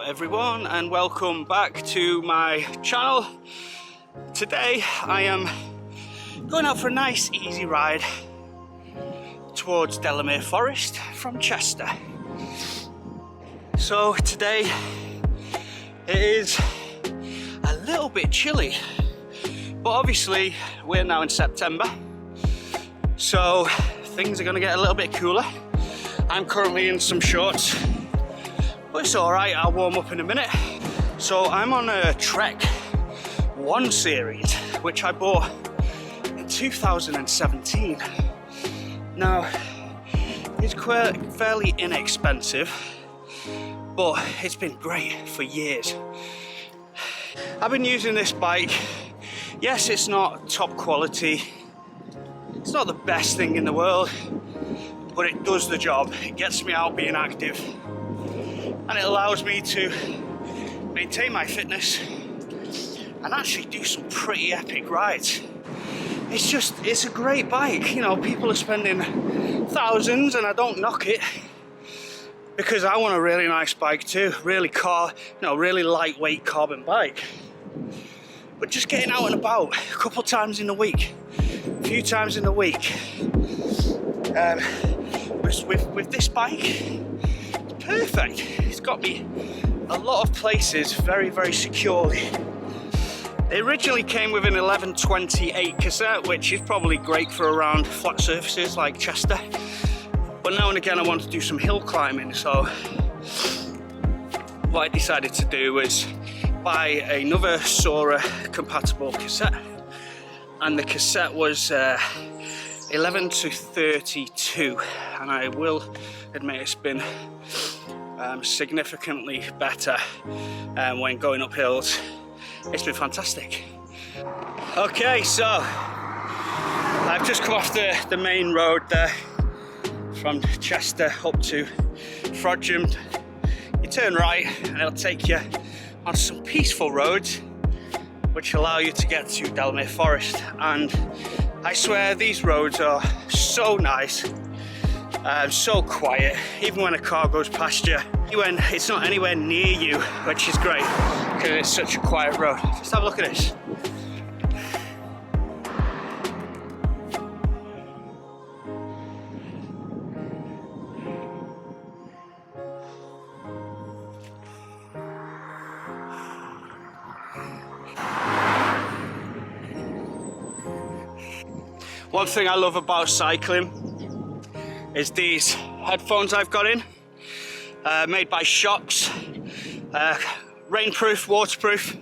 everyone, and welcome back to my channel. Today I am going out for a nice easy ride towards Delamere Forest from Chester. So today it is a little bit chilly, but obviously we're now in September, so things are going to get a little bit cooler. I'm currently in some shorts, but it's alright, I'll warm up in a minute. So I'm on a Trek 1 series, which I bought in 2017. Now, it's fairly inexpensive, but it's been great for years. I've been using this bike. Yes, it's not top quality, it's not the best thing in the world, but it does the job. It gets me out being active, and it allows me to maintain my fitness and actually do some pretty epic rides. It's a great bike. You know, people are spending thousands, and I don't knock it, because I want a really nice bike too, really lightweight carbon bike. But just getting out and about a couple times in the week, a few times in the week, with this bike, it's perfect. It's got me a lot of places very, very securely. It originally came with an 1128 cassette, which is probably great for around flat surfaces like Chester. But now and again I want to do some hill climbing, so what I decided to do was buy another Sora compatible cassette, and the cassette was 11 to 32, and I will admit it's been significantly better when going up hills. It's been fantastic. Okay, so I've just come off the main road there from Chester up to Frodsham. You turn right and it'll take you on some peaceful roads which allow you to get to Delamere Forest, and I swear these roads are so nice, so quiet. Even when a car goes past you, when it's not anywhere near you, which is great because it's such a quiet road. Just have a look at this. One thing I love about cycling is these headphones I've got in, made by Shocks, rainproof, waterproof,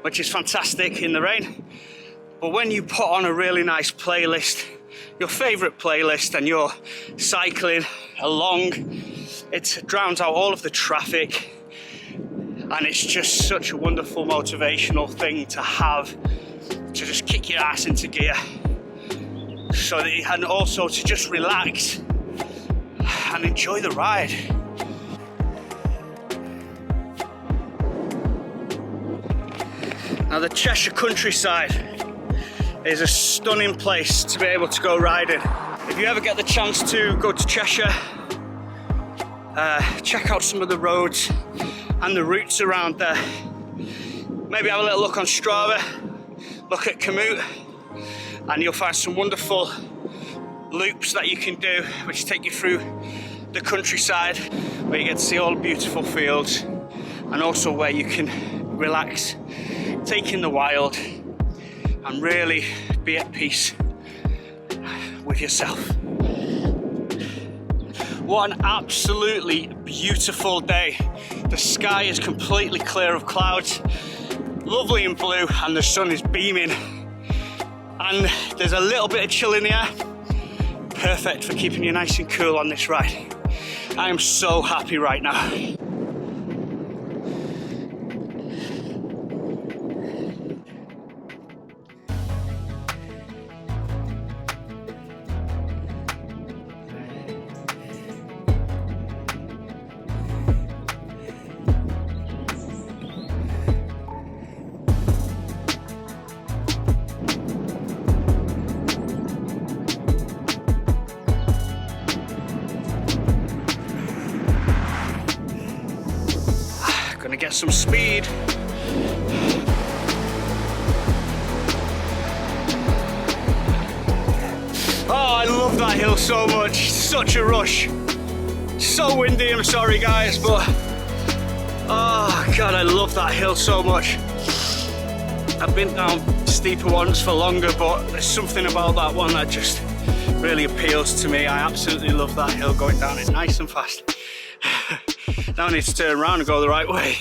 which is fantastic in the rain. But when you put on a really nice playlist, your favourite playlist, and you're cycling along, it drowns out all of the traffic, and it's just such a wonderful motivational thing to have, to just kick your ass into gear. So that you can also to just relax and enjoy the ride. Now the Cheshire countryside is a stunning place to be able to go riding. If you ever get the chance to go to Cheshire, check out some of the roads and the routes around there. Maybe have a little look on Strava, look at Komoot, and you'll find some wonderful loops that you can do which take you through the countryside, where you get to see all the beautiful fields, and also where you can relax, take in the wild, and really be at peace with yourself. What an absolutely beautiful day. The sky is completely clear of clouds, lovely and blue, and the sun is beaming. And there's a little bit of chill in the air, perfect for keeping you nice and cool on this ride. I am so happy right now. some speed. Oh, I love that hill so much. Such a rush. So windy, I'm sorry guys, but oh god, I love that hill so much. I've been down steeper ones for longer, but there's something about that one that just really appeals to me. I absolutely love that hill, going down it nice and fast. Now I need to turn around and go the right way.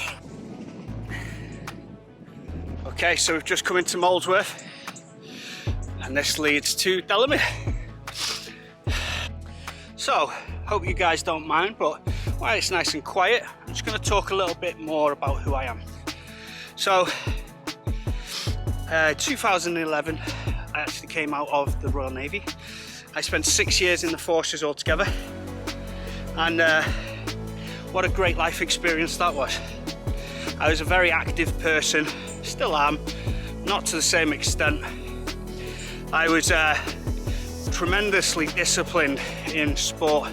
Okay, so we've just come into Molesworth and this leads to Delamere. So, hope you guys don't mind, but while it's nice and quiet, I'm just going to talk a little bit more about who I am. So, 2011, I actually came out of the Royal Navy. I spent 6 years in the forces altogether, and what a great life experience that was. I was a very active person, still am, not to the same extent. I was tremendously disciplined in sport.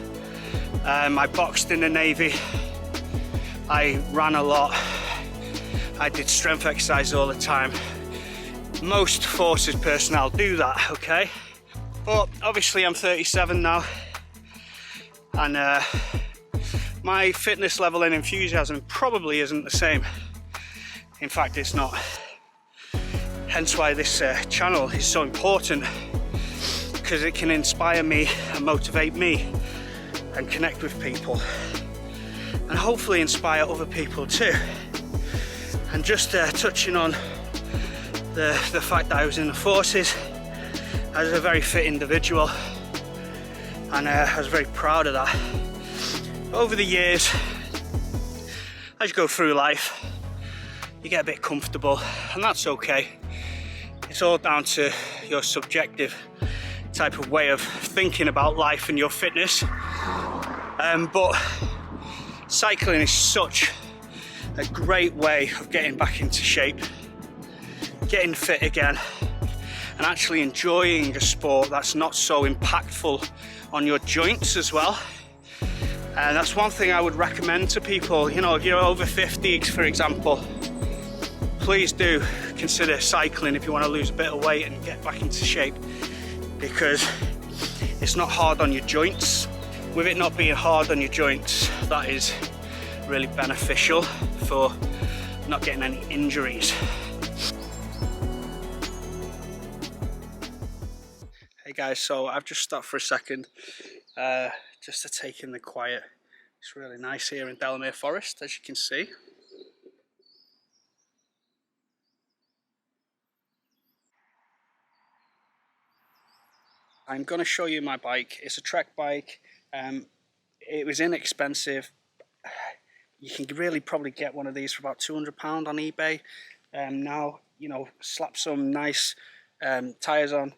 I boxed in the Navy, I ran a lot, I did strength exercise all the time. Most forces personnel do that, okay? But obviously I'm 37 now, and my fitness level and enthusiasm probably isn't the same. In fact, it's not. Hence why this channel is so important, because it can inspire me and motivate me and connect with people, and hopefully inspire other people too. And just touching on the fact that I was in the forces, I was a very fit individual, and I was very proud of that. Over the years, as you go through life, you get a bit comfortable, and that's okay. It's all down to your subjective type of way of thinking about life and your fitness. But cycling is such a great way of getting back into shape, getting fit again, and actually enjoying a sport that's not so impactful on your joints as well. And that's one thing I would recommend to people. You know, if you're over 50s, for example, please do consider cycling if you want to lose a bit of weight and get back into shape, because it's not hard on your joints. With it not being hard on your joints, that is really beneficial for not getting any injuries. Hey guys, so I've just stopped for a second just to take in the quiet. It's really nice here in Delamere Forest, as you can see. I'm going to show you my bike. It's a Trek bike. It was inexpensive. You can really probably get one of these for about £200 on eBay. Now, you know, slap some nice tyres on,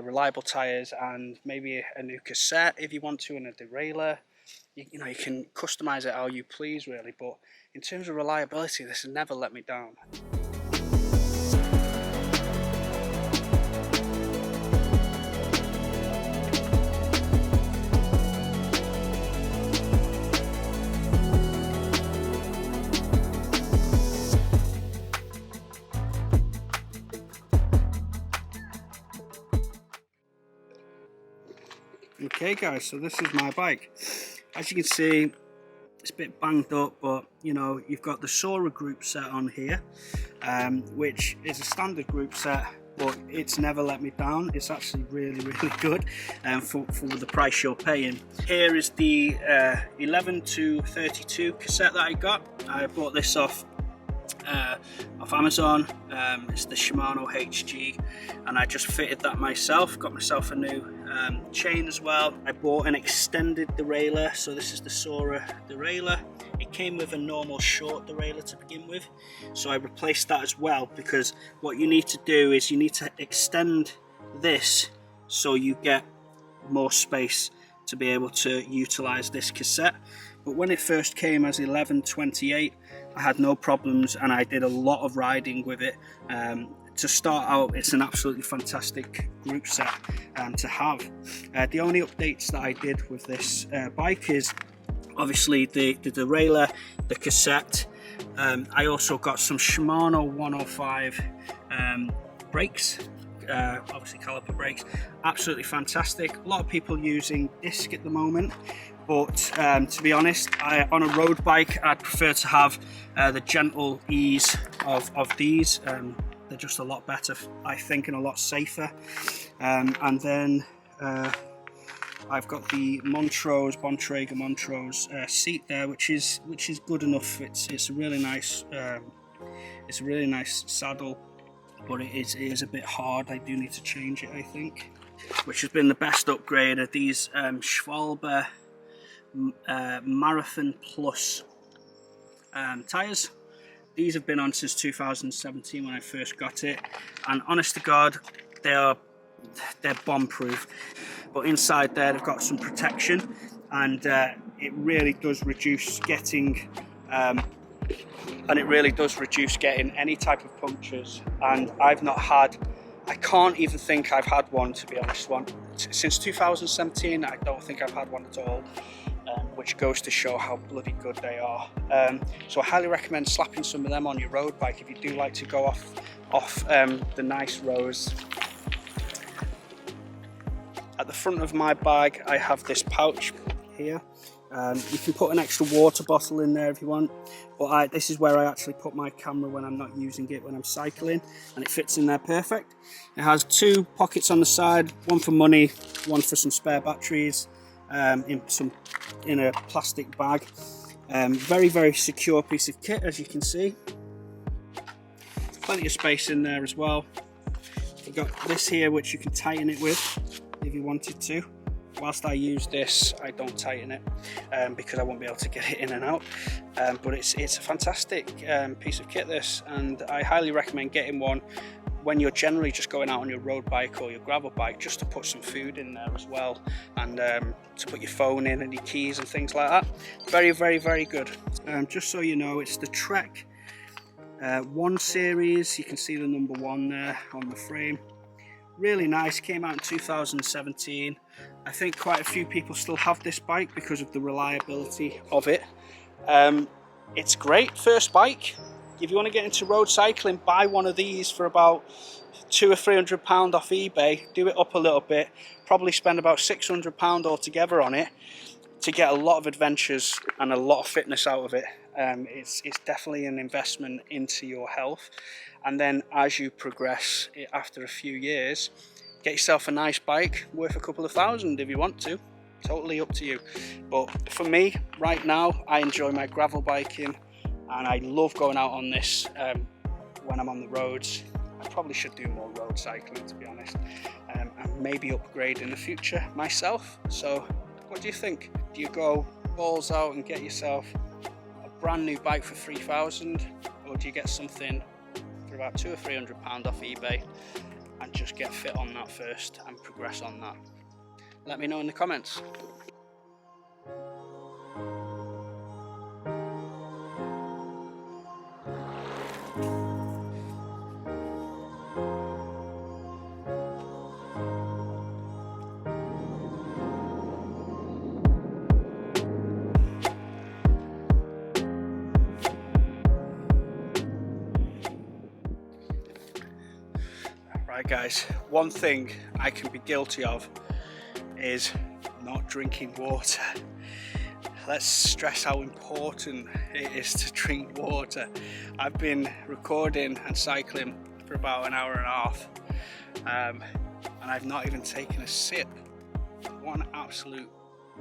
reliable tyres, and maybe a new cassette if you want to, and a derailleur. You know, you can customize it how you please, really. But in terms of reliability, this has never let me down. Okay guys, so this is my bike. As you can see, it's a bit banged up, but you know, you've got the Sora group set on here, which is a standard group set, but it's never let me down. It's actually really good for the price you're paying. Here is the 11 to 32 cassette that I got. I bought this off Amazon. It's the Shimano HG, and I just fitted that myself. Got myself a new chain as well. I bought an extended derailleur, so this is the Sora derailleur. It came with a normal short derailleur to begin with, so I replaced that as well, because what you need to do is you need to extend this so you get more space to be able to utilize this cassette. But when it first came as 1128, I had no problems, and I did a lot of riding with it. To start out, it's an absolutely fantastic group set to have. The only updates that I did with this bike is obviously the derailleur, the cassette, I also got some Shimano 105 brakes, obviously caliper brakes, absolutely fantastic. A lot of people using disc at the moment, but to be honest, on a road bike I'd prefer to have the gentle ease of these. They're just a lot better, I think, and a lot safer. And then I've got the Bontrager Montrose seat there, which is good enough. It's a really nice saddle, but it is a bit hard. I do need to change it, I think. Which has been the best upgrade of these Schwalbe Marathon Plus tyres. These have been on since 2017 when I first got it, and honest to God, they're bomb proof. But inside there they've got some protection, and it really does reduce getting any type of punctures. And I can't even think I've had one, to be honest. Since 2017 I don't think I've had one at all, which goes to show how bloody good they are. So I highly recommend slapping some of them on your road bike if you do like to go off the nice roads. At the front of my bag I have this pouch here. You can put an extra water bottle in there if you want, but this is where I actually put my camera when I'm not using it, when I'm cycling, and it fits in there perfect. It has two pockets on the side, one for money, one for some spare batteries, in a plastic bag. Very, very secure piece of kit, as you can see. Plenty of space in there as well. We've got this here which you can tighten it with if you wanted to. Whilst I use this, I don't tighten it because I won't be able to get it in and out. But it's a fantastic piece of kit, this, and I highly recommend getting one when you're generally just going out on your road bike or your gravel bike, just to put some food in there as well, and to put your phone in and your keys and things like that. Very, very, very good. Just so you know, it's the Trek 1 series. You can see the number 1 there on the frame. Really nice, came out in 2017. I think quite a few people still have this bike because of the reliability of it. It's great first bike. If you want to get into road cycling, buy one of these for about £200 or £300 off eBay. Do it up a little bit, probably spend about £600 altogether on it to get a lot of adventures and a lot of fitness out of it. It's definitely an investment into your health, and then as you progress after a few years, get yourself a nice bike worth a couple of thousand if you want to. Totally up to you. But for me right now, I enjoy my gravel biking, and I love going out on this when I'm on the roads. I probably should do more road cycling, to be honest, and maybe upgrade in the future myself. So what do you think? Do you go balls out and get yourself a brand new bike for 3,000, or do you get something for about £200 or £300 off eBay and just get fit on that first and progress on that? Let me know in the comments. Right guys, one thing I can be guilty of is not drinking water. Let's stress how important it is to drink water. I've been recording and cycling for about an hour and a half, and I've not even taken a sip. What an absolute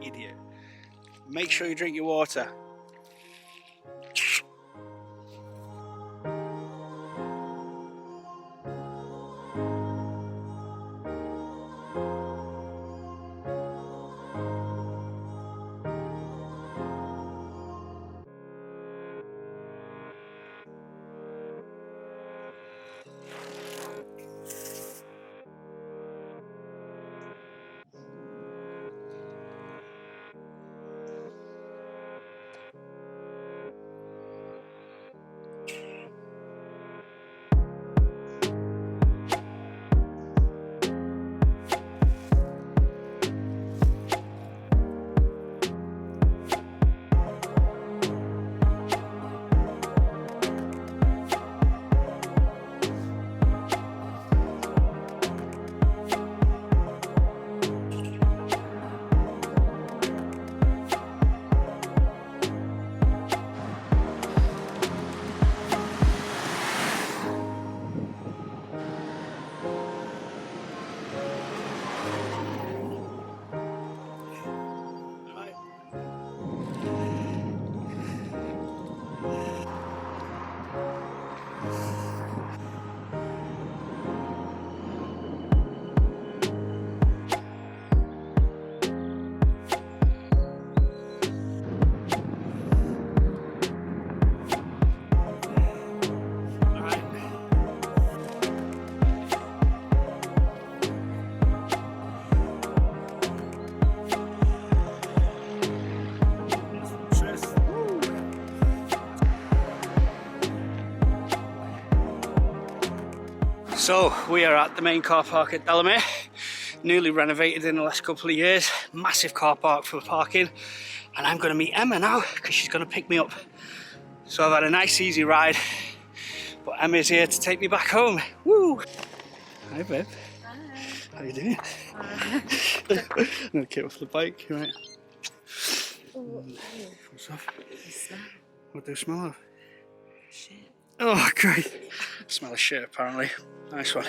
idiot. Make sure you drink your water. So we are at the main car park at Delamere, newly renovated in the last couple of years. Massive car park for parking, and I'm going to meet Emma now because she's going to pick me up. So I've had a nice easy ride, but Emma's here to take me back home. Woo! Hi babe. Hi. How you doing? I'm going to get off the bike, right? What's up? What do you smell of? Shit. Oh, great. Smell of shit, apparently. Nice one.